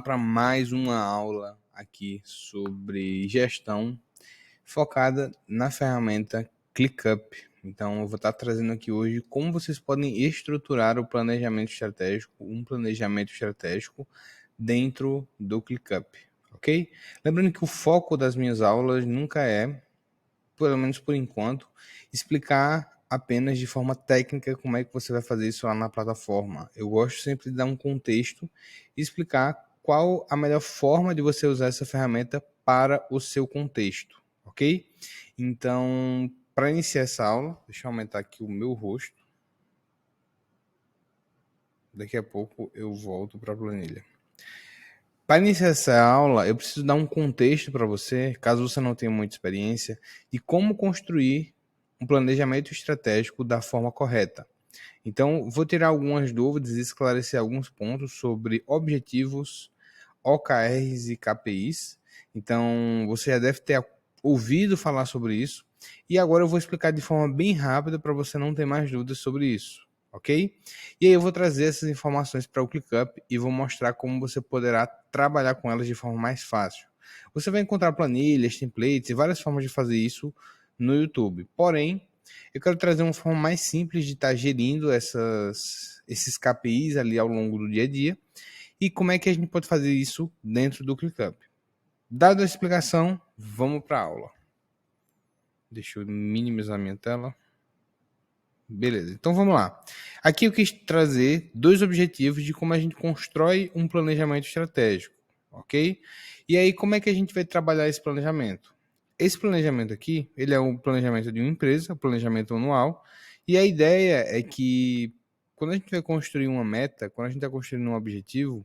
para mais uma aula aqui sobre gestão focada na ferramenta ClickUp. Então, eu vou estar trazendo aqui hoje como vocês podem estruturar o planejamento estratégico, um planejamento estratégico dentro do ClickUp, ok? Lembrando que o foco das minhas aulas nunca é, pelo menos por enquanto, explicar apenas de forma técnica como é que você vai fazer isso lá na plataforma. Eu gosto sempre de dar um contexto e explicar qual a melhor forma de você usar essa ferramenta para o seu contexto, ok? Então, para iniciar essa aula, deixa eu aumentar aqui o meu rosto. Daqui a pouco eu volto para a planilha. Para iniciar essa aula, eu preciso dar um contexto para você, caso você não tenha muita experiência, de como construir um planejamento estratégico da forma correta. Então, vou tirar algumas dúvidas e esclarecer alguns pontos sobre objetivos, OKRs e KPIs. Então, você já deve ter ouvido falar sobre isso. E agora eu vou explicar de forma bem rápida para você não ter mais dúvidas sobre isso, ok? E aí eu vou trazer essas informações para o ClickUp e vou mostrar como você poderá trabalhar com elas de forma mais fácil. Você vai encontrar planilhas, templates e várias formas de fazer isso no YouTube. Porém, eu quero trazer uma forma mais simples de estar gerindo esses KPIs ali ao longo do dia a dia e como é que a gente pode fazer isso dentro do ClickUp. Dada a explicação, vamos para a aula. Deixa eu minimizar minha tela. Beleza, então vamos lá. Aqui eu quis trazer dois objetivos de como a gente constrói um planejamento estratégico, ok? E aí, como é que a gente vai trabalhar esse planejamento? Esse planejamento aqui, ele é um planejamento de uma empresa, um planejamento anual, e a ideia é que quando a gente vai construir uma meta, quando a gente está construindo um objetivo,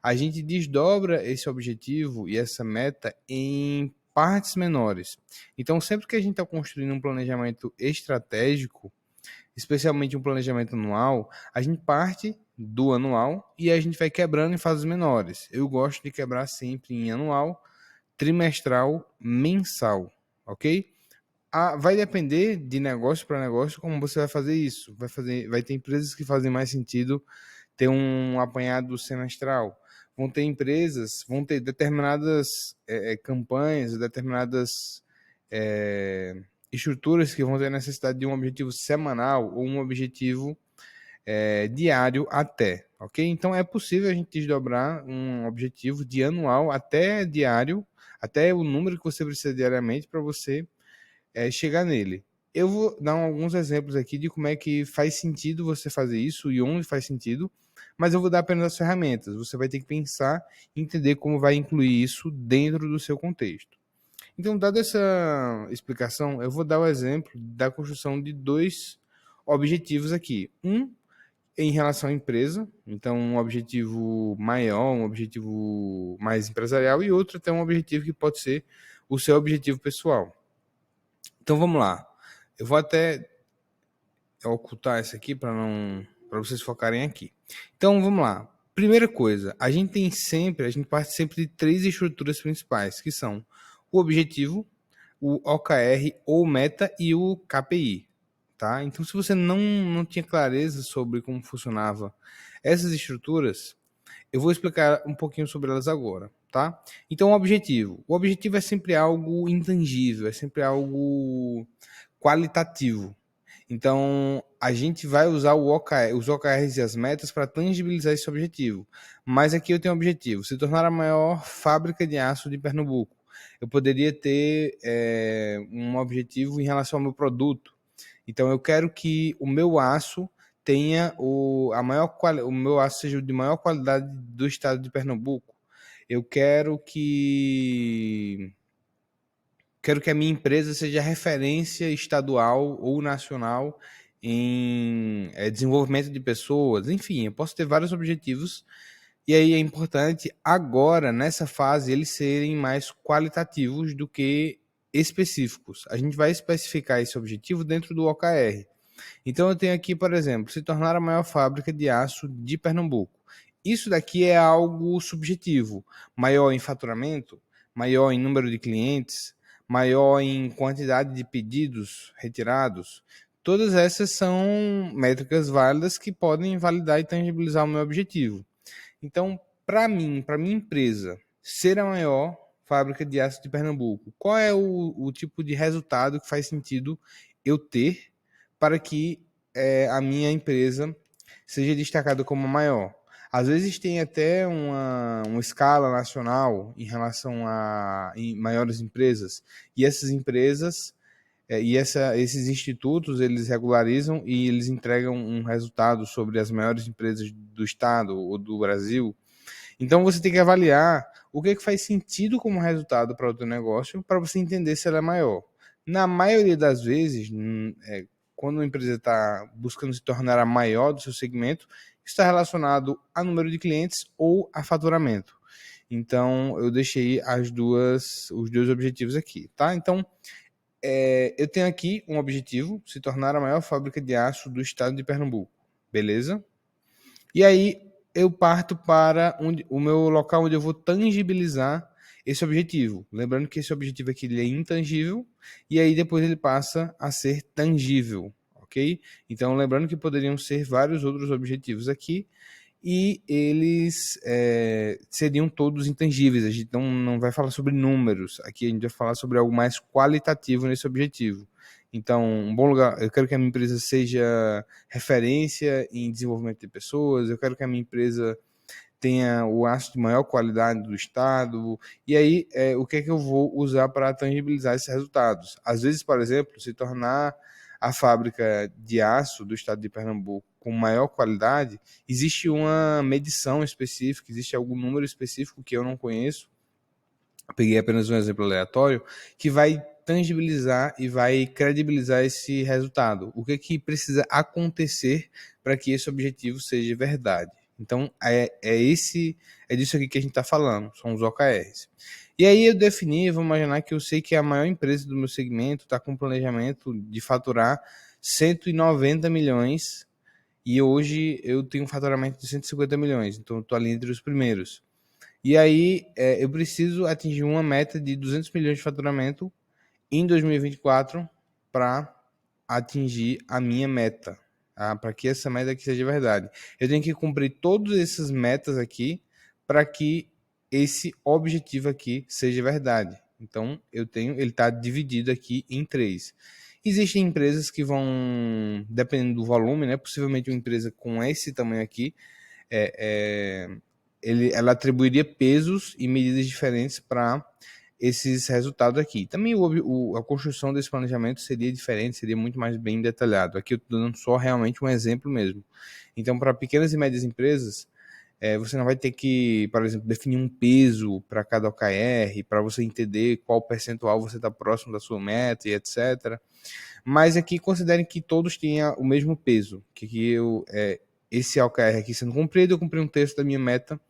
a gente desdobra esse objetivo e essa meta em partes menores. Então, sempre que a gente está construindo um planejamento estratégico, especialmente um planejamento anual, a gente parte do anual e a gente vai quebrando em fases menores. Eu gosto de quebrar sempre em anual, trimestral, mensal, ok? Vai depender de negócio para negócio como você vai fazer isso. Vai ter empresas que fazem mais sentido ter um apanhado semestral. Vão ter determinadas campanhas, determinadas estruturas que vão ter necessidade de um objetivo semanal ou um objetivo diário até, ok? Então é possível a gente desdobrar um objetivo de anual até diário, até o número que você precisa diariamente para você chegar nele. Eu vou dar alguns exemplos aqui de como é que faz sentido você fazer isso e onde faz sentido, mas eu vou dar apenas as ferramentas. Você vai ter que pensar e entender como vai incluir isso dentro do seu contexto. Então, dada essa explicação, eu vou dar o exemplo da construção de dois objetivos aqui. Um em relação à empresa, então um objetivo maior, um objetivo mais empresarial, e outro até um objetivo que pode ser o seu objetivo pessoal. Então vamos lá. Eu vou até ocultar essa aqui para vocês focarem aqui. Então vamos lá. Primeira coisa, a gente parte sempre de três estruturas principais, que são o objetivo, o OKR ou meta e o KPI, tá? Então se você não tinha clareza sobre como funcionava essas estruturas, eu vou explicar um pouquinho sobre elas agora, tá? Então, o objetivo é sempre algo intangível, é sempre algo qualitativo. Então, a gente vai usar os OKRs e as metas para tangibilizar esse objetivo. Mas aqui eu tenho um objetivo, se tornar a maior fábrica de aço de Pernambuco. Eu poderia ter um objetivo em relação ao meu produto. Então, eu quero que o meu aço tenha o meu aço seja de maior qualidade do estado de Pernambuco. Eu quero que a minha empresa seja referência estadual ou nacional em desenvolvimento de pessoas. Enfim, eu posso ter vários objetivos e aí é importante agora, nessa fase, eles serem mais qualitativos do que específicos. A gente vai especificar esse objetivo dentro do OKR. Então eu tenho aqui, por exemplo, se tornar a maior fábrica de aço de Pernambuco. Isso daqui é algo subjetivo, maior em faturamento, maior em número de clientes, maior em quantidade de pedidos retirados. Todas essas são métricas válidas que podem validar e tangibilizar o meu objetivo. Então, para mim, para minha empresa, ser a maior fábrica de aço de Pernambuco, qual é o tipo de resultado que faz sentido eu ter para que a minha empresa seja destacada como a maior? Às vezes tem até uma escala nacional em relação a em maiores empresas, e essas empresas esses institutos, eles regularizam e eles entregam um resultado sobre as maiores empresas do estado ou do Brasil. Então você tem que avaliar o que, é que faz sentido como resultado para o teu negócio para você entender se ela é maior. Na maioria das vezes, quando uma empresa está buscando se tornar a maior do seu segmento, está relacionado a número de clientes ou a faturamento. Então eu deixei os dois objetivos aqui, tá? Então eu tenho aqui um objetivo, se tornar a maior fábrica de aço do estado de Pernambuco. Beleza? E aí eu parto para o meu local onde eu vou tangibilizar esse objetivo. Lembrando que esse objetivo aqui ele é intangível e aí depois ele passa a ser tangível, ok? Então lembrando que poderiam ser vários outros objetivos aqui e eles seriam todos intangíveis. A gente não vai falar sobre números, aqui a gente vai falar sobre algo mais qualitativo nesse objetivo. Então, um bom lugar, eu quero que a minha empresa seja referência em desenvolvimento de pessoas, eu quero que a minha empresa tenha o aço de maior qualidade do estado, e aí o que é que eu vou usar para tangibilizar esses resultados? Às vezes, por exemplo, se tornar a fábrica de aço do estado de Pernambuco com maior qualidade, existe uma medição específica, existe algum número específico que eu não conheço, eu peguei apenas um exemplo aleatório, que vai tangibilizar e vai credibilizar esse resultado. O que, que precisa acontecer para que esse objetivo seja verdade? Então, é disso aqui que a gente está falando, são os OKRs. E aí eu defini, vou imaginar que eu sei que a maior empresa do meu segmento está com planejamento de faturar 190 milhões e hoje eu tenho um faturamento de 150 milhões, então eu estou ali entre os primeiros. E aí eu preciso atingir uma meta de 200 milhões de faturamento em 2024 para atingir a minha meta, tá? Para que essa meta aqui seja verdade. Eu tenho que cumprir todas essas metas aqui para que esse objetivo aqui seja verdade. Então, ele está dividido aqui em três. Existem empresas que vão, dependendo do volume, né? Possivelmente uma empresa com esse tamanho aqui, ela atribuiria pesos e medidas diferentes para esses resultados aqui. Também a construção desse planejamento seria diferente, seria muito mais bem detalhado. Aqui eu estou dando só realmente um exemplo mesmo. Então, para pequenas e médias empresas, você não vai ter que, por exemplo, definir um peso para cada OKR, para você entender qual percentual você está próximo da sua meta e etc. Mas aqui considerem que todos tenham o mesmo peso, esse OKR aqui sendo cumprido, eu cumpri um terço da minha meta,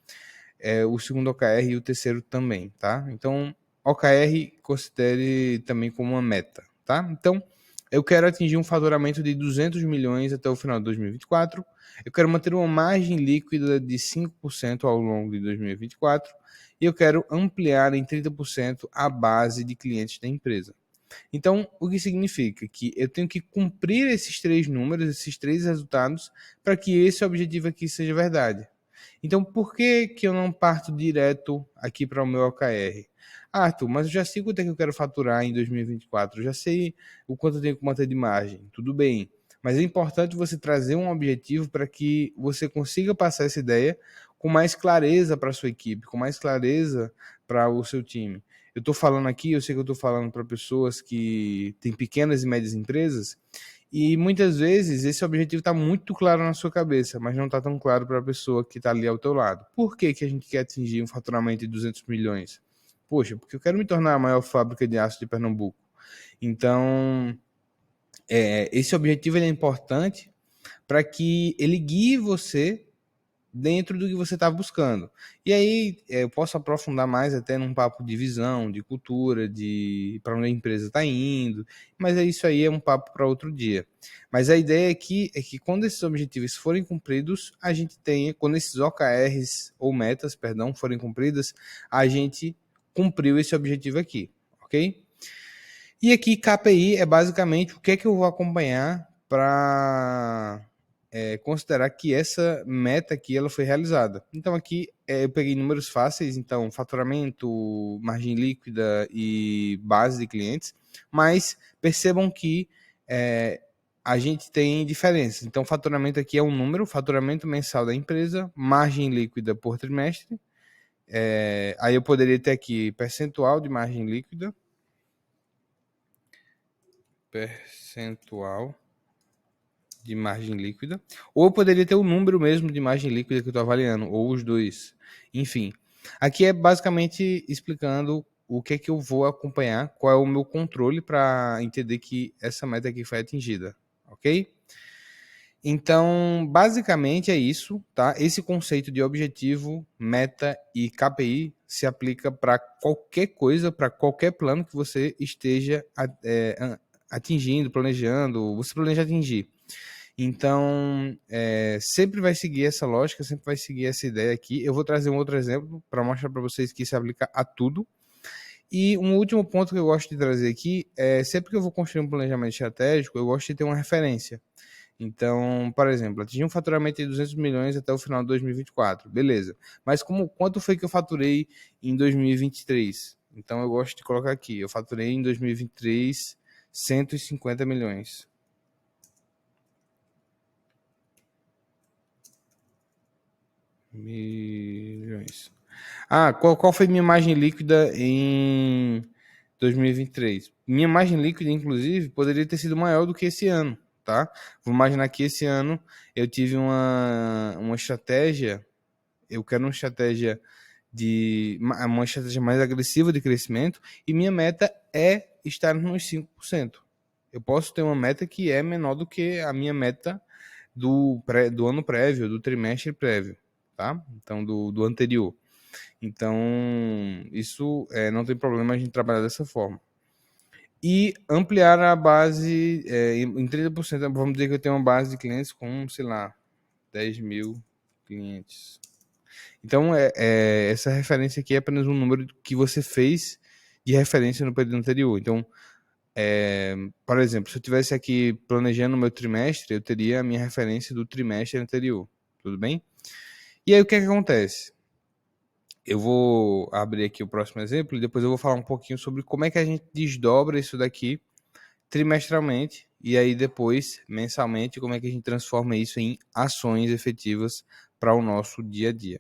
o segundo OKR e o terceiro também, tá? Então, OKR considere também como uma meta, tá? Então, eu quero atingir um faturamento de 200 milhões até o final de 2024, eu quero manter uma margem líquida de 5% ao longo de 2024 e eu quero ampliar em 30% a base de clientes da empresa. Então, o que significa que eu tenho que cumprir esses três números, esses três resultados, para que esse objetivo aqui seja verdade. Então, por que, que eu não parto direto aqui para o meu OKR? Ah, Arthur, mas eu já sei quanto é que eu quero faturar em 2024, eu já sei o quanto eu tenho que manter de margem, tudo bem. Mas é importante você trazer um objetivo para que você consiga passar essa ideia com mais clareza para a sua equipe, com mais clareza para o seu time. Eu estou falando aqui, eu sei que eu estou falando para pessoas que têm pequenas e médias empresas, e muitas vezes esse objetivo está muito claro na sua cabeça, mas não está tão claro para a pessoa que está ali ao teu lado. Por que, que a gente quer atingir um faturamento de 200 milhões? Poxa, porque eu quero me tornar a maior fábrica de aço de Pernambuco. Então, esse objetivo é importante para que ele guie você dentro do que você está buscando. E aí eu posso aprofundar mais até num papo de visão, de cultura, de para onde a empresa está indo, mas isso aí é um papo para outro dia. Mas a ideia aqui é que quando esses objetivos forem cumpridos, a gente tenha, quando esses OKRs ou metas, perdão, forem cumpridas, a gente cumpriu esse objetivo aqui, ok? E aqui KPI é basicamente o que é que eu vou acompanhar para considerar que essa meta aqui ela foi realizada. Então aqui eu peguei números fáceis, então faturamento, margem líquida e base de clientes, mas percebam que a gente tem diferenças. Então, faturamento aqui é um número, faturamento mensal da empresa, margem líquida por trimestre. Aí eu poderia ter aqui percentual de margem líquida, ou eu poderia ter o número mesmo de margem líquida que eu estou avaliando, ou os dois. Enfim, aqui é basicamente explicando o que é que eu vou acompanhar, qual é o meu controle para entender que essa meta aqui foi atingida, ok? Então, basicamente é isso, tá? Esse conceito de objetivo, meta e KPI se aplica para qualquer coisa, para qualquer plano que você esteja atingindo, planejando, você planeja atingir. Então, sempre vai seguir essa lógica, sempre vai seguir essa ideia aqui. Eu vou trazer um outro exemplo para mostrar para vocês que isso se aplica a tudo. E um último ponto que eu gosto de trazer aqui é sempre que eu vou construir um planejamento estratégico, eu gosto de ter uma referência. Então, por exemplo, atingir um faturamento de 200 milhões até o final de 2024, beleza. Mas quanto foi que eu faturei em 2023? Então, eu gosto de colocar aqui, eu faturei em 2023 150 milhões. Qual foi minha margem líquida em 2023? Minha margem líquida, inclusive, poderia ter sido maior do que esse ano, tá? Vou imaginar que esse ano eu tive uma estratégia, eu quero uma estratégia mais agressiva de crescimento e minha meta é estar nos 5%. Eu posso ter uma meta que é menor do que a minha meta do ano prévio, do trimestre prévio, tá? Então, do anterior. Então, isso não tem problema a gente trabalhar dessa forma. E ampliar a base em 30%. Vamos dizer que eu tenho uma base de clientes com, sei lá, 10 mil clientes. Então, essa referência aqui é apenas um número que você fez de referência no período anterior. Então, por exemplo, se eu estivesse aqui planejando o meu trimestre, eu teria a minha referência do trimestre anterior. Tudo bem? E aí, o que é que acontece? Eu vou abrir aqui o próximo exemplo e depois eu vou falar um pouquinho sobre como é que a gente desdobra isso daqui trimestralmente e aí depois, mensalmente, como é que a gente transforma isso em ações efetivas para o nosso dia a dia.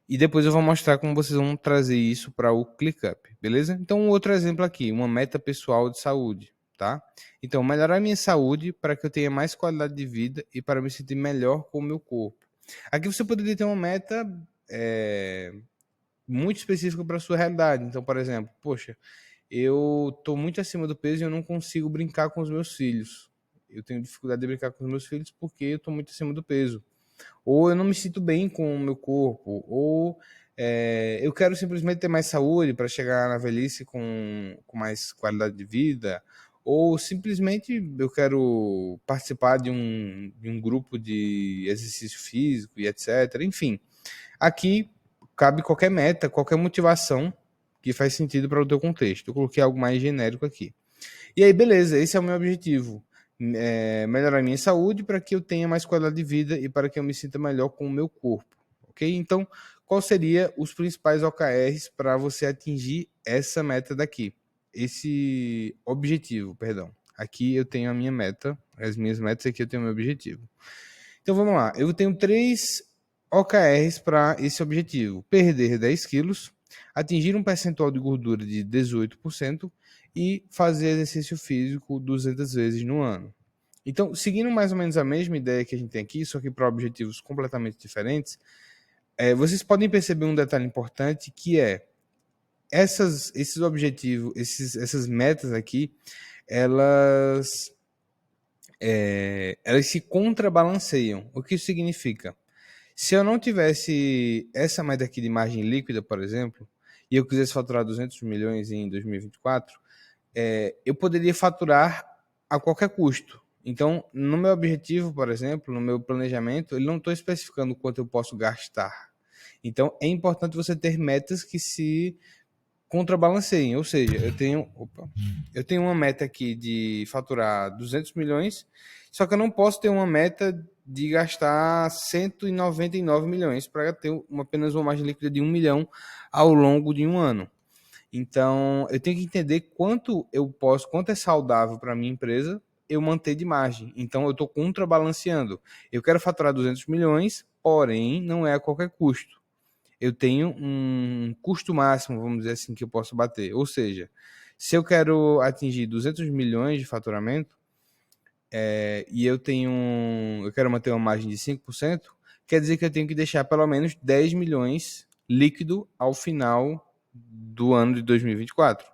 E depois eu vou mostrar como vocês vão trazer isso para o ClickUp, beleza? Então, um outro exemplo aqui, uma meta pessoal de saúde, tá? Então, melhorar minha saúde para que eu tenha mais qualidade de vida e para me sentir melhor com o meu corpo. Aqui você poderia ter uma meta muito específica para a sua realidade. Então, por exemplo, poxa, eu estou muito acima do peso e eu não consigo brincar com os meus filhos. Eu tenho dificuldade de brincar com os meus filhos porque eu estou muito acima do peso. Ou eu não me sinto bem com o meu corpo. Ou eu quero simplesmente ter mais saúde para chegar na velhice com mais qualidade de vida. Ou simplesmente eu quero participar de um grupo de exercício físico e etc. Enfim, aqui cabe qualquer meta, qualquer motivação que faz sentido para o teu contexto. Eu coloquei algo mais genérico aqui. E aí, beleza, esse é o meu objetivo. Melhorar a minha saúde para que eu tenha mais qualidade de vida e para que eu me sinta melhor com o meu corpo. Ok? Então, qual seria os principais OKRs para você atingir essa meta daqui? Esse objetivo, perdão. Aqui eu tenho a minha meta, as minhas metas aqui eu tenho o meu objetivo. Então vamos lá, eu tenho 3 OKRs para esse objetivo: perder 10 quilos, atingir um percentual de gordura de 18% e fazer exercício físico 200 vezes no ano. Então, seguindo mais ou menos a mesma ideia que a gente tem aqui, só que para objetivos completamente diferentes, vocês podem perceber um detalhe importante que é esses objetivos, essas metas aqui, elas se contrabalanceiam. O que isso significa? Se eu não tivesse essa meta aqui de margem líquida, por exemplo, e eu quisesse faturar 200 milhões em 2024, eu poderia faturar a qualquer custo. Então, no meu objetivo, por exemplo, no meu planejamento, eu não estou especificando quanto eu posso gastar. Então, é importante você ter metas que se contrabalanceiem. Ou seja, eu tenho uma meta aqui de faturar 200 milhões, só que eu não posso ter uma meta de gastar 199 milhões para ter apenas uma margem líquida de 1 milhão ao longo de um ano. Então, eu tenho que entender quanto é saudável para a minha empresa eu manter de margem. Então, eu estou contrabalanceando. Eu quero faturar 200 milhões, porém, não é a qualquer custo. Eu tenho um custo máximo, vamos dizer assim, que eu posso bater. Ou seja, se eu quero atingir 200 milhões de faturamento, e eu quero manter uma margem de 5%, quer dizer que eu tenho que deixar pelo menos 10 milhões líquido ao final do ano de 2024.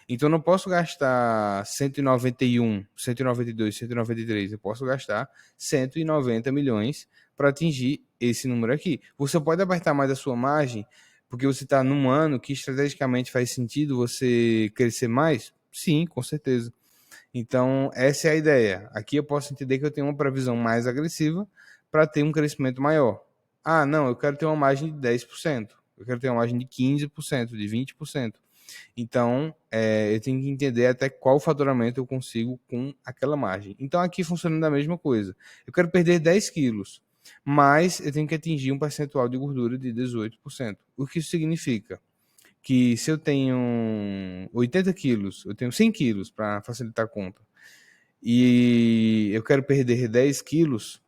Então eu não posso gastar 191, 192, 193, eu posso gastar 190 milhões para atingir esse número aqui. Você pode apertar mais a sua margem, porque você está num ano que estrategicamente faz sentido você crescer mais? Sim, com certeza. Então, essa é a ideia. Aqui eu posso entender que eu tenho uma previsão mais agressiva para ter um crescimento maior. Ah, não, eu quero ter uma margem de 10%. Eu quero ter uma margem de 15%, de 20%. Então, eu tenho que entender até qual faturamento eu consigo com aquela margem. Então, aqui funciona da mesma coisa. Eu quero perder 10 quilos, mas eu tenho que atingir um percentual de gordura de 18%. O que isso significa? Que se eu tenho 80 quilos, eu tenho 100 quilos para facilitar a conta, e eu quero perder 10 quilos,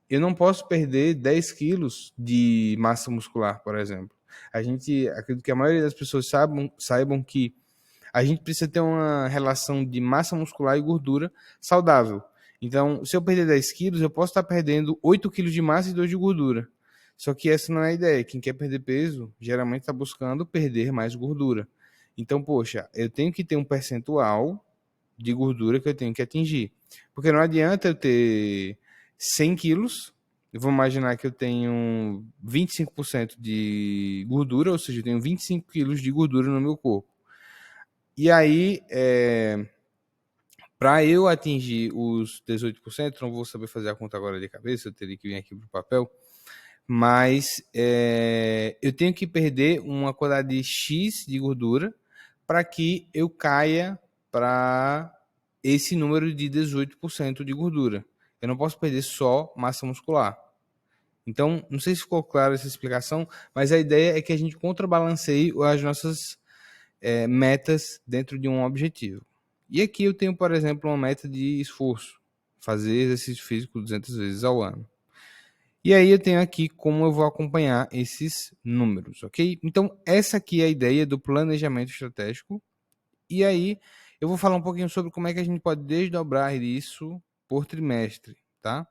eu não posso perder 10 quilos de massa muscular, por exemplo. Acredito que a maioria das pessoas saibam que a gente precisa ter uma relação de massa muscular e gordura saudável. Então, se eu perder 10 quilos, eu posso estar perdendo 8 quilos de massa e 2 de gordura. Só que essa não é a ideia. Quem quer perder peso, geralmente está buscando perder mais gordura. Então, poxa, eu tenho que ter um percentual de gordura que eu tenho que atingir. Porque não adianta eu ter 100 quilos, eu vou imaginar que eu tenho 25% de gordura, ou seja, eu tenho 25 quilos de gordura no meu corpo. E aí, para eu atingir os 18%, não vou saber fazer a conta agora de cabeça, eu teria que vir aqui para o papel, mas eu tenho que perder uma quantidade X de gordura para que eu caia para esse número de 18% de gordura. Eu não posso perder só massa muscular. Então, não sei se ficou clara essa explicação, mas a ideia é que a gente contrabalanceie as nossas metas dentro de um objetivo. E aqui eu tenho, por exemplo, uma meta de esforço, fazer exercício físico 200 vezes ao ano. E aí eu tenho aqui como eu vou acompanhar esses números, ok? Então, essa aqui é a ideia do planejamento estratégico. E aí eu vou falar um pouquinho sobre como é que a gente pode desdobrar isso por trimestre, tá?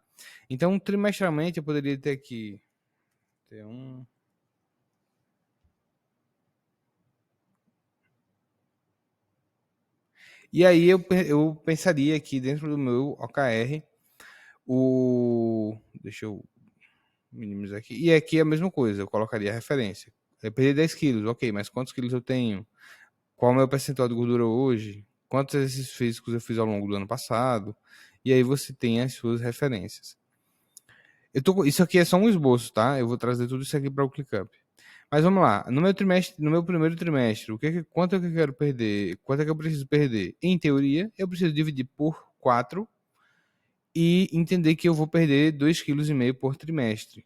Então, trimestralmente eu poderia ter aqui E aí eu pensaria aqui dentro do meu OKR deixa eu minimizar aqui. E aqui é a mesma coisa, eu colocaria a referência. Eu perdi 10 quilos, ok, mas quantos quilos eu tenho? Qual é o meu percentual de gordura hoje? Quantos exercícios físicos eu fiz ao longo do ano passado? E aí você tem as suas referências. Isso aqui é só um esboço, tá? Eu vou trazer tudo isso aqui para o ClickUp. Mas vamos lá. No meu primeiro trimestre, quanto é que eu quero perder? Quanto é que eu preciso perder? Em teoria, eu preciso dividir por 4 e entender que eu vou perder 2,5 kg por trimestre,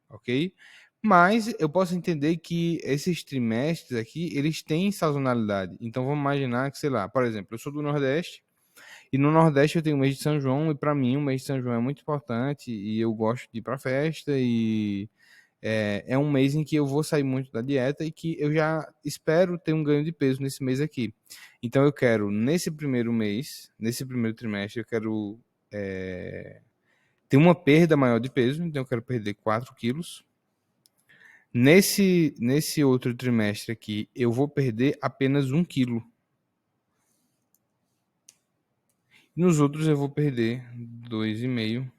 ok? Mas eu posso entender que esses trimestres aqui, eles têm sazonalidade. Então vamos imaginar que, sei lá, por exemplo, eu sou do Nordeste e no Nordeste eu tenho o mês de São João e para mim o mês de São João é muito importante e eu gosto de ir para festa e é um mês em que eu vou sair muito da dieta e que eu já espero ter um ganho de peso nesse mês aqui. Então eu quero, nesse primeiro mês, nesse primeiro trimestre, eu quero ter uma perda maior de peso, então eu quero perder 4 quilos. Nesse outro trimestre aqui, eu vou perder apenas 1 quilo. Nos outros eu vou perder 2,5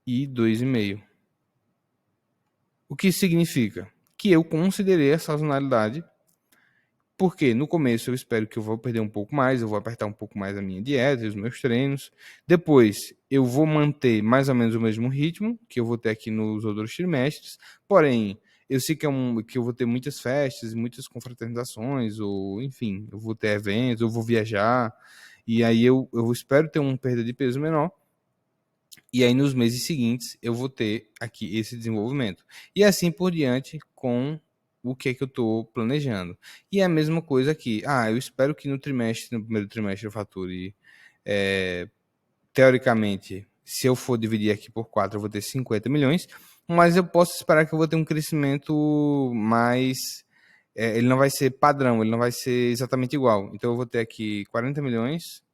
e 2,5. O que significa? Que eu considerei a sazonalidade, porque no começo eu espero que eu vou perder um pouco mais, eu vou apertar um pouco mais a minha dieta, os meus treinos. Depois eu vou manter mais ou menos o mesmo ritmo que eu vou ter aqui nos outros trimestres, porém eu sei que eu vou ter muitas festas, muitas confraternizações, ou enfim, eu vou ter eventos, eu vou viajar, e aí eu espero ter uma perda de peso menor. E aí, nos meses seguintes, eu vou ter aqui esse desenvolvimento. E assim por diante com o que é que eu estou planejando. E é a mesma coisa aqui. Eu espero que no primeiro trimestre, eu fature, teoricamente, se eu for dividir aqui por 4, eu vou ter 50 milhões, mas eu posso esperar que eu vou ter um crescimento mais... ele não vai ser padrão, ele não vai ser exatamente igual. Então, eu vou ter aqui 40 milhões,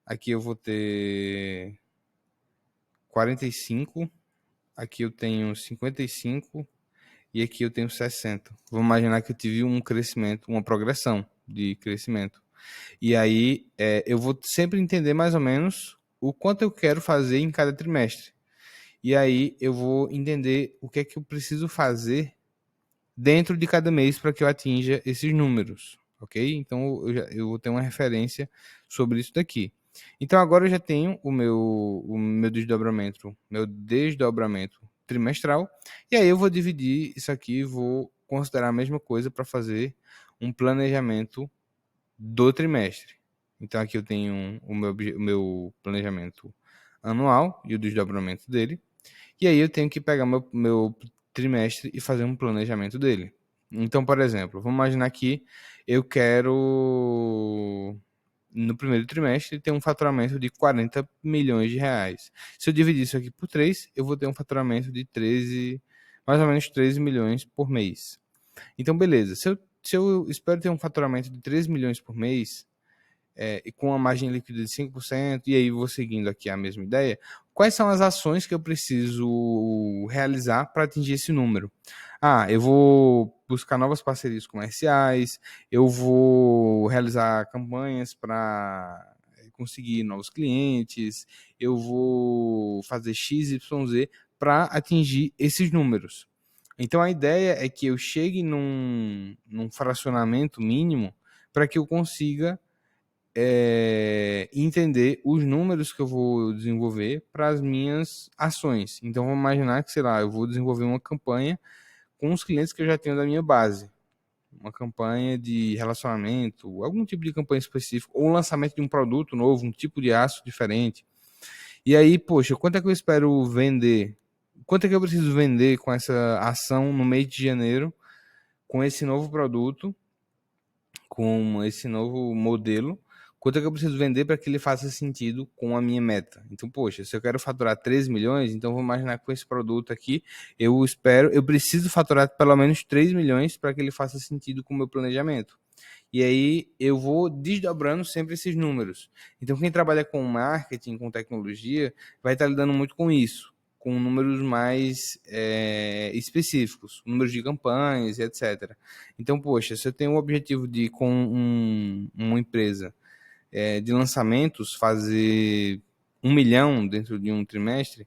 aqui eu vou ter 45, aqui eu tenho 55 e aqui eu tenho 60. Vamos imaginar que eu tive um crescimento, uma progressão de crescimento. E aí eu vou sempre entender mais ou menos o quanto eu quero fazer em cada trimestre. E aí eu vou entender o que é que eu preciso fazer dentro de cada mês para que eu atinja esses números, ok? Então eu vou ter uma referência sobre isso daqui. Então agora eu já tenho meu desdobramento trimestral, e aí eu vou dividir isso aqui e vou considerar a mesma coisa para fazer um planejamento do trimestre. Então aqui eu tenho o meu planejamento anual e o desdobramento dele. E aí eu tenho que pegar meu trimestre e fazer um planejamento dele. Então, por exemplo, vamos imaginar que eu quero, no primeiro trimestre, ter um faturamento de 40 milhões de reais. Se eu dividir isso aqui por 3, eu vou ter um faturamento de 13, mais ou menos 13 milhões por mês. Então, beleza. Se eu espero ter um faturamento de 13 milhões por mês, e com uma margem líquida de 5%, e aí vou seguindo aqui a mesma ideia, quais são as ações que eu preciso realizar para atingir esse número? Eu vou buscar novas parcerias comerciais, eu vou realizar campanhas para conseguir novos clientes, eu vou fazer X, Y, Z para atingir esses números. Então a ideia é que eu chegue num fracionamento mínimo para que eu consiga entender os números que eu vou desenvolver para as minhas ações. Então, vamos imaginar que, sei lá, eu vou desenvolver uma campanha com os clientes que eu já tenho da minha base. Uma campanha de relacionamento, algum tipo de campanha específica, ou o lançamento de um produto novo, um tipo de aço diferente. E aí, poxa, quanto é que eu espero vender? Quanto é que eu preciso vender com essa ação no mês de janeiro, com esse novo produto, com esse novo modelo? Quanto é que eu preciso vender para que ele faça sentido com a minha meta? Então, poxa, se eu quero faturar 13 milhões, então vou imaginar que com esse produto aqui, eu preciso faturar pelo menos 3 milhões para que ele faça sentido com o meu planejamento. E aí eu vou desdobrando sempre esses números. Então, quem trabalha com marketing, com tecnologia, vai estar lidando muito com isso, com números mais específicos, números de campanhas, etc. Então, poxa, se eu tenho o objetivo de, com uma empresa de lançamentos, fazer 1 milhão dentro de um trimestre,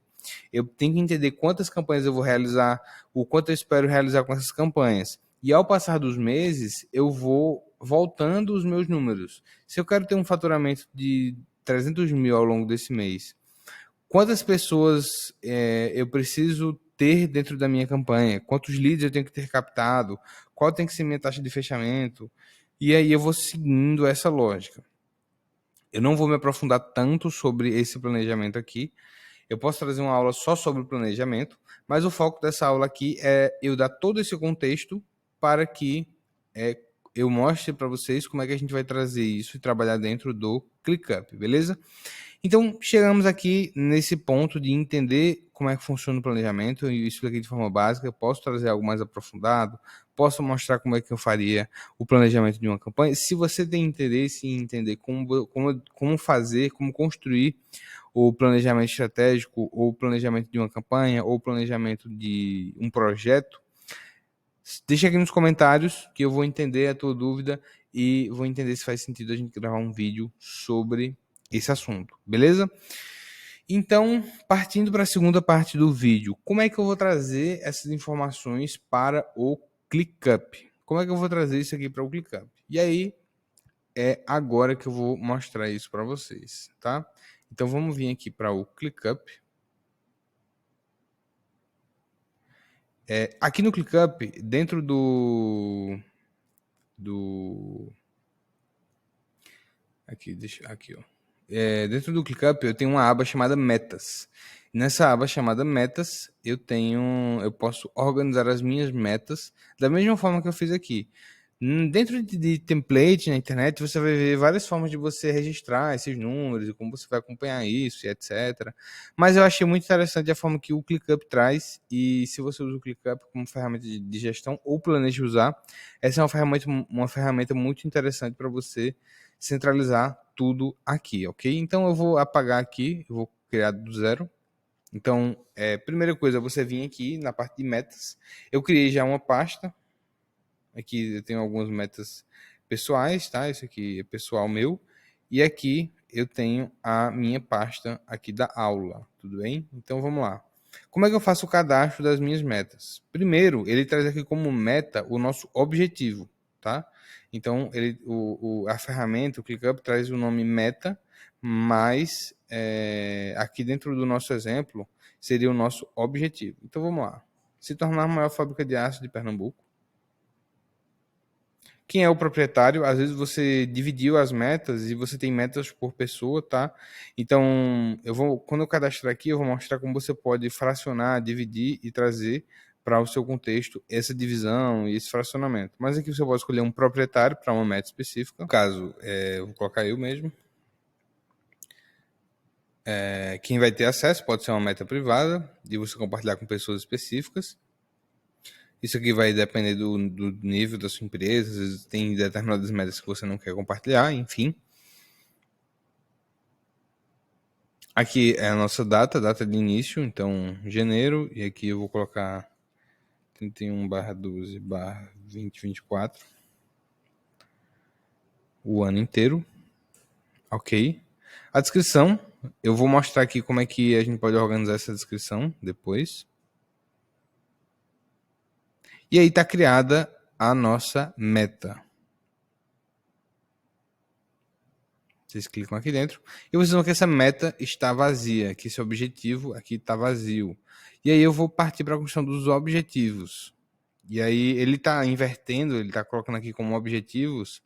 eu tenho que entender quantas campanhas eu vou realizar, o quanto eu espero realizar com essas campanhas. E ao passar dos meses, eu vou voltando os meus números. Se eu quero ter um faturamento de 300 mil ao longo desse mês, quantas pessoas eu preciso ter dentro da minha campanha? Quantos leads eu tenho que ter captado? Qual tem que ser minha taxa de fechamento? E aí eu vou seguindo essa lógica. Eu não vou me aprofundar tanto sobre esse planejamento aqui. Eu posso trazer uma aula só sobre o planejamento, mas o foco dessa aula aqui é eu dar todo esse contexto para que eu mostre para vocês como é que a gente vai trazer isso e trabalhar dentro do ClickUp, beleza? Então, chegamos aqui nesse ponto de entender como é que funciona o planejamento. Eu expliquei de forma básica, eu posso trazer algo mais aprofundado, posso mostrar como é que eu faria o planejamento de uma campanha. Se você tem interesse em entender como fazer, como construir o planejamento estratégico, ou o planejamento de uma campanha, ou o planejamento de um projeto, deixa aqui nos comentários que eu vou entender a tua dúvida e vou entender se faz sentido a gente gravar um vídeo sobre esse assunto, beleza? Então, partindo para a segunda parte do vídeo, como é que eu vou trazer essas informações para o ClickUp? Como é que eu vou trazer isso aqui para o ClickUp? E aí, é agora que eu vou mostrar isso para vocês, tá? Então, vamos vir aqui para o ClickUp. Aqui no ClickUp, dentro do aqui, ó. dentro do ClickUp eu tenho uma aba chamada Metas. Nessa aba chamada Metas, eu posso organizar as minhas metas da mesma forma que eu fiz aqui. Dentro de template na internet, você vai ver várias formas de você registrar esses números e como você vai acompanhar isso e etc. Mas eu achei muito interessante a forma que o ClickUp traz, e se você usa o ClickUp como ferramenta de gestão ou planeja usar, essa é uma ferramenta muito interessante para você centralizar tudo aqui, ok? Então eu vou apagar aqui, eu vou criar do zero. Então, primeira coisa, você vir aqui na parte de metas. Eu criei já uma pasta. Aqui eu tenho algumas metas pessoais, tá? Isso aqui é pessoal meu. E aqui eu tenho a minha pasta aqui da aula, tudo bem? Então vamos lá. Como é que eu faço o cadastro das minhas metas? Primeiro, ele traz aqui como meta o nosso objetivo, tá? Então, a ferramenta, o ClickUp, traz o nome meta, mas aqui dentro do nosso exemplo seria o nosso objetivo. Então vamos lá. Se tornar a maior fábrica de aço de Pernambuco. Quem é o proprietário? Às vezes você dividiu as metas e você tem metas por pessoa, tá? Então, quando eu cadastrar aqui, eu vou mostrar como você pode fracionar, dividir e trazer para o seu contexto essa divisão e esse fracionamento. Mas aqui você pode escolher um proprietário para uma meta específica. No caso, eu vou colocar eu mesmo. Quem vai ter acesso pode ser uma meta privada, de você compartilhar com pessoas específicas. Isso aqui vai depender do nível da sua empresa, às vezes tem determinadas metas que você não quer compartilhar, enfim. Aqui é a nossa data de início, então janeiro, e aqui eu vou colocar 31/12/2024, o ano inteiro, ok. A descrição, eu vou mostrar aqui como é que a gente pode organizar essa descrição depois. E aí está criada a nossa meta. Vocês clicam aqui dentro e vocês vão ver que essa meta está vazia, que esse objetivo aqui está vazio. E aí eu vou partir para a questão dos objetivos. E aí ele está invertendo, ele está colocando aqui como objetivos,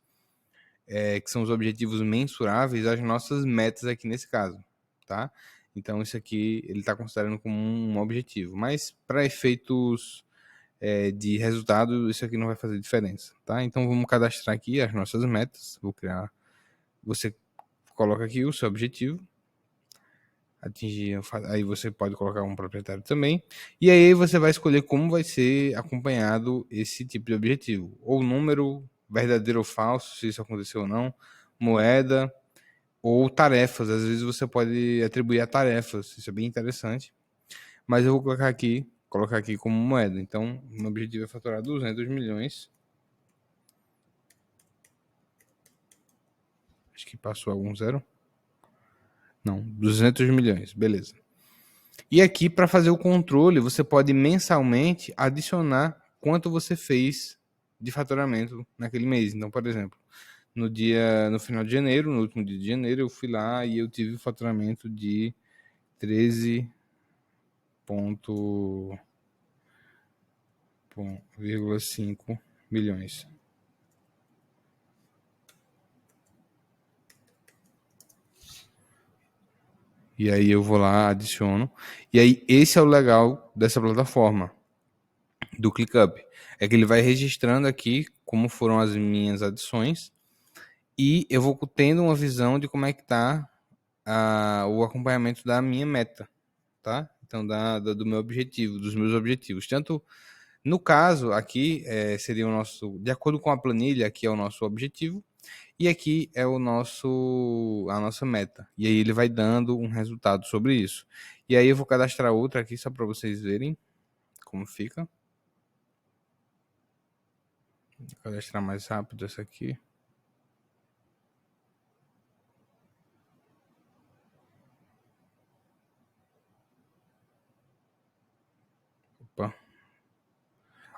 que são os objetivos mensuráveis, as nossas metas aqui nesse caso, tá? Então isso aqui ele está considerando como um objetivo, mas para efeitos de resultado isso aqui não vai fazer diferença, tá? Então vamos cadastrar aqui as nossas metas. Vou criar, você coloca aqui o seu objetivo, atingir, aí você pode colocar um proprietário também, e aí você vai escolher como vai ser acompanhado esse tipo de objetivo, ou número verdadeiro ou falso, se isso aconteceu ou não, moeda, ou tarefas. Às vezes você pode atribuir a tarefas, isso é bem interessante, mas eu vou colocar aqui como moeda. Então o meu objetivo é faturar 200 milhões, acho que passou algum zero, não, 200 milhões, beleza. E aqui, para fazer o controle, você pode mensalmente adicionar quanto você fez de faturamento naquele mês. Então, por exemplo, no final de janeiro, no último dia de janeiro, eu fui lá e eu tive o faturamento de 13,5 milhões. E aí eu vou lá, adiciono. E aí esse é o legal dessa plataforma, do ClickUp. É que ele vai registrando aqui como foram as minhas adições e eu vou tendo uma visão de como é que está o acompanhamento da minha meta, tá? Então, do meu objetivo, dos meus objetivos. Tanto, no caso, aqui seria o nosso, de acordo com a planilha, aqui é o nosso objetivo, e aqui é a nossa meta. E aí ele vai dando um resultado sobre isso. E aí eu vou cadastrar outra aqui, só para vocês verem como fica. Vou cadastrar mais rápido essa aqui. Opa.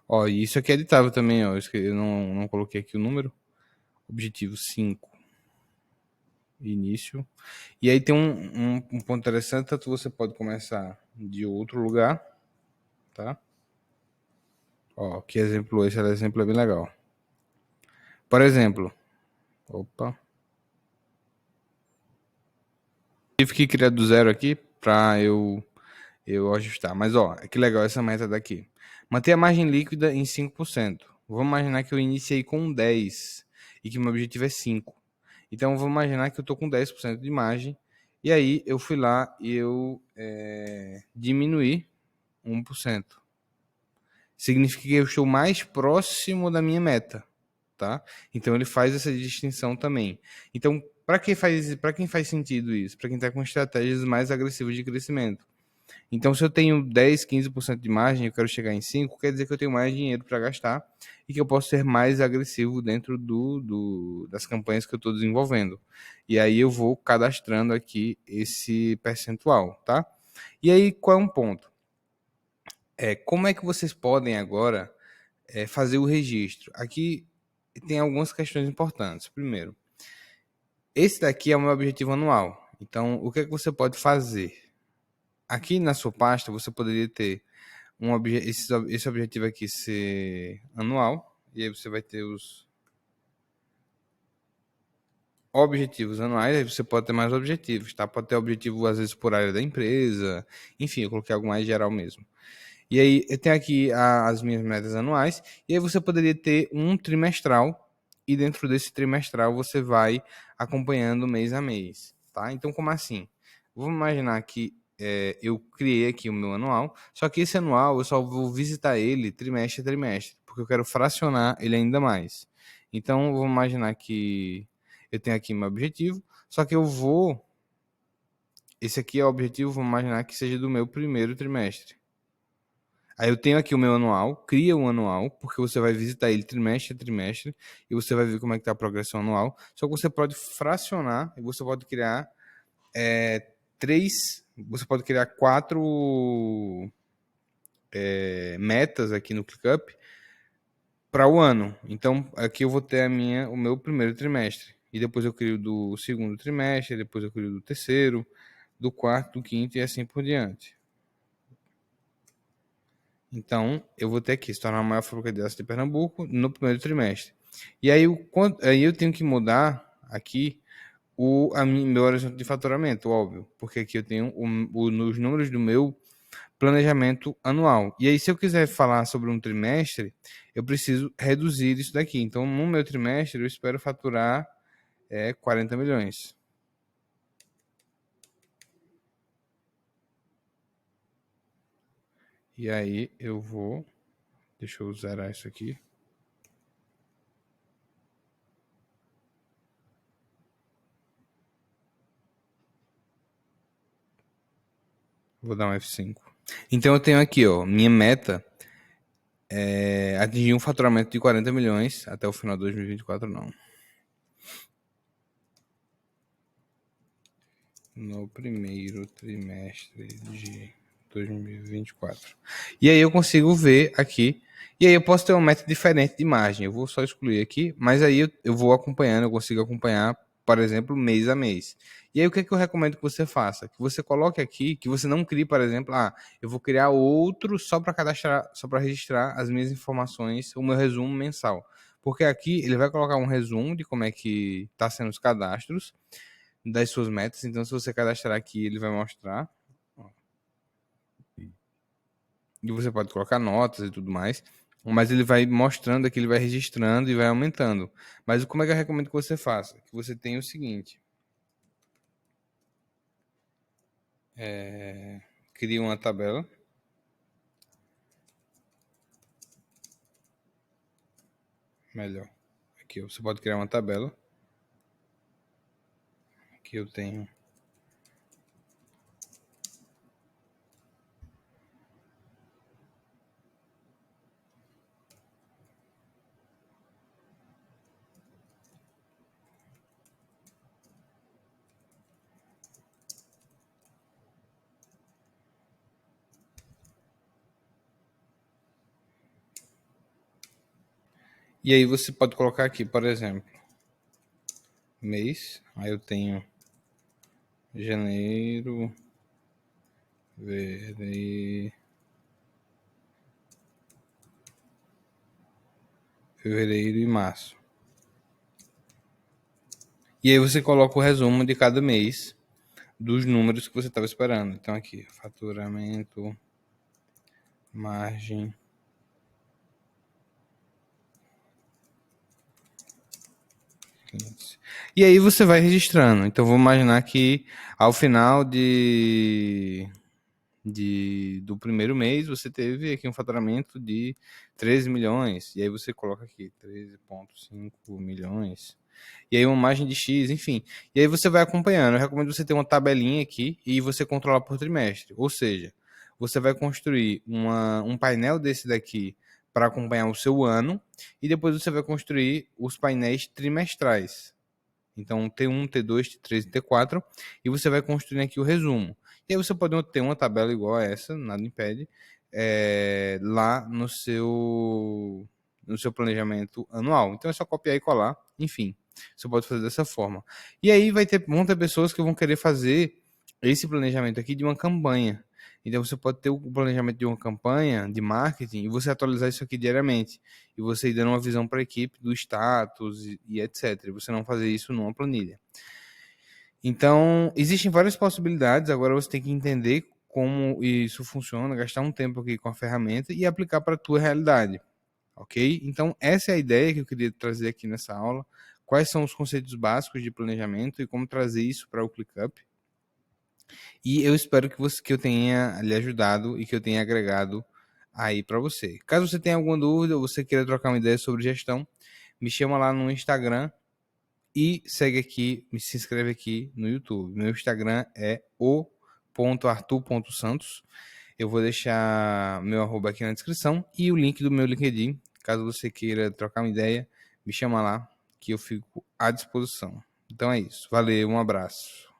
Ó, e isso aqui é editável também, ó. Eu não coloquei aqui o número. Objetivo 5. Início. E aí tem um ponto interessante, tanto você pode começar de outro lugar, tá? Ó, que exemplo, esse exemplo é bem legal. Por exemplo, opa. Tive que criar do zero aqui para eu ajustar. Mas, ó, que legal essa meta daqui. Manter a margem líquida em 5%. Vamos imaginar que eu iniciei com 10 e que meu objetivo é 5. Então, vamos imaginar que eu estou com 10% de margem. E aí, eu fui lá e eu diminuí 1%. Significa que eu estou mais próximo da minha meta, tá? Então, ele faz essa distinção também. Então, para quem faz sentido isso? Para quem está com estratégias mais agressivas de crescimento. Então, se eu tenho 10, 15% de margem, eu quero chegar em 5, quer dizer que eu tenho mais dinheiro para gastar e que eu posso ser mais agressivo dentro das campanhas que eu estou desenvolvendo. E aí eu vou cadastrando aqui esse percentual, tá? E aí, qual é um ponto? Como é que vocês podem agora fazer o registro? Aqui tem algumas questões importantes. Primeiro, esse daqui é o meu objetivo anual. Então, o que é que você pode fazer? Aqui na sua pasta, você poderia ter esse objetivo aqui ser anual, e aí você vai ter os objetivos anuais, aí você pode ter mais objetivos, tá? Pode ter objetivo, às vezes, por área da empresa, enfim, eu coloquei algo mais geral mesmo. E aí, eu tenho aqui as minhas metas anuais, e aí você poderia ter um trimestral, e dentro desse trimestral você vai acompanhando mês a mês, tá? Então, como assim? Vamos imaginar que eu criei aqui o meu anual, só que esse anual eu só vou visitar ele trimestre a trimestre, porque eu quero fracionar ele ainda mais. Então, vamos imaginar que eu tenho aqui meu objetivo, só que eu vou... Esse aqui é o objetivo, vamos imaginar que seja do meu primeiro trimestre. Aí eu tenho aqui o meu anual, cria um anual, porque você vai visitar ele trimestre a trimestre, e você vai ver como é que está a progressão anual. Só que você pode fracionar, e você pode criar você pode criar 4 metas aqui no ClickUp para o ano. Então, aqui eu vou ter o meu primeiro trimestre. E depois eu crio do segundo trimestre, depois eu crio do terceiro, do quarto, do quinto e assim por diante. Então, eu vou ter aqui, se tornar a maior fábrica de aço de Pernambuco no primeiro trimestre. E aí eu tenho que mudar aqui meu horizonte de faturamento, óbvio, porque aqui eu tenho os números do meu planejamento anual. E aí, se eu quiser falar sobre um trimestre, eu preciso reduzir isso daqui. Então, no meu trimestre, eu espero faturar 40 milhões. E aí, eu vou... Deixa eu zerar isso aqui. Vou dar um F5. Então, eu tenho aqui, ó, minha meta atingir um faturamento de 40 milhões até o final de 2024, não. No primeiro trimestre de 2024. E aí eu consigo ver aqui. E aí eu posso ter um método diferente de margem. Eu vou só excluir aqui, mas aí eu vou acompanhando, eu consigo acompanhar, por exemplo, mês a mês. E aí o que é que eu recomendo que você faça? Que você coloque aqui, que você não crie, por exemplo, eu vou criar outro só para cadastrar, só para registrar as minhas informações, o meu resumo mensal. Porque aqui ele vai colocar um resumo de como é que está sendo os cadastros das suas metas. Então, se você cadastrar aqui, ele vai mostrar. E você pode colocar notas e tudo mais. Mas ele vai mostrando aqui, ele vai registrando e vai aumentando. Mas como é que eu recomendo que você faça? Que você tenha o seguinte. Crie uma tabela. Melhor. Aqui você pode criar uma tabela. Aqui eu tenho... E aí você pode colocar aqui, por exemplo, mês. Aí eu tenho janeiro, fevereiro e março. E aí você coloca o resumo de cada mês dos números que você estava esperando. Então aqui, faturamento, margem, clientes. E aí você vai registrando. Então vou imaginar que ao final do primeiro mês você teve aqui um faturamento de 13 milhões. E aí você coloca aqui 13,5 milhões. E aí uma margem de X, enfim. E aí você vai acompanhando. Eu recomendo você ter uma tabelinha aqui e você controlar por trimestre. Ou seja, você vai construir um painel desse daqui para acompanhar o seu ano e depois você vai construir os painéis trimestrais. Então, T1, T2, T3 e T4, e você vai construindo aqui o resumo. E aí você pode ter uma tabela igual a essa, nada impede, lá no seu planejamento anual. Então é só copiar e colar, enfim, você pode fazer dessa forma. E aí vão ter pessoas que vão querer fazer esse planejamento aqui de uma campanha. Então você pode ter o planejamento de uma campanha de marketing e você atualizar isso aqui diariamente. E você ir dando uma visão para a equipe do status e etc. E você não fazer isso numa planilha. Então, existem várias possibilidades. Agora você tem que entender como isso funciona, gastar um tempo aqui com a ferramenta e aplicar para a tua realidade. Ok? Então, essa é a ideia que eu queria trazer aqui nessa aula. Quais são os conceitos básicos de planejamento e como trazer isso para o ClickUp. E eu espero que eu tenha lhe ajudado e que eu tenha agregado aí para você. Caso você tenha alguma dúvida ou você queira trocar uma ideia sobre gestão, me chama lá no Instagram e segue aqui, se inscreve aqui no YouTube. Meu Instagram é o.arthur.santos. Eu vou deixar meu arroba aqui na descrição e o link do meu LinkedIn. Caso você queira trocar uma ideia, me chama lá que eu fico à disposição. Então é isso. Valeu, um abraço.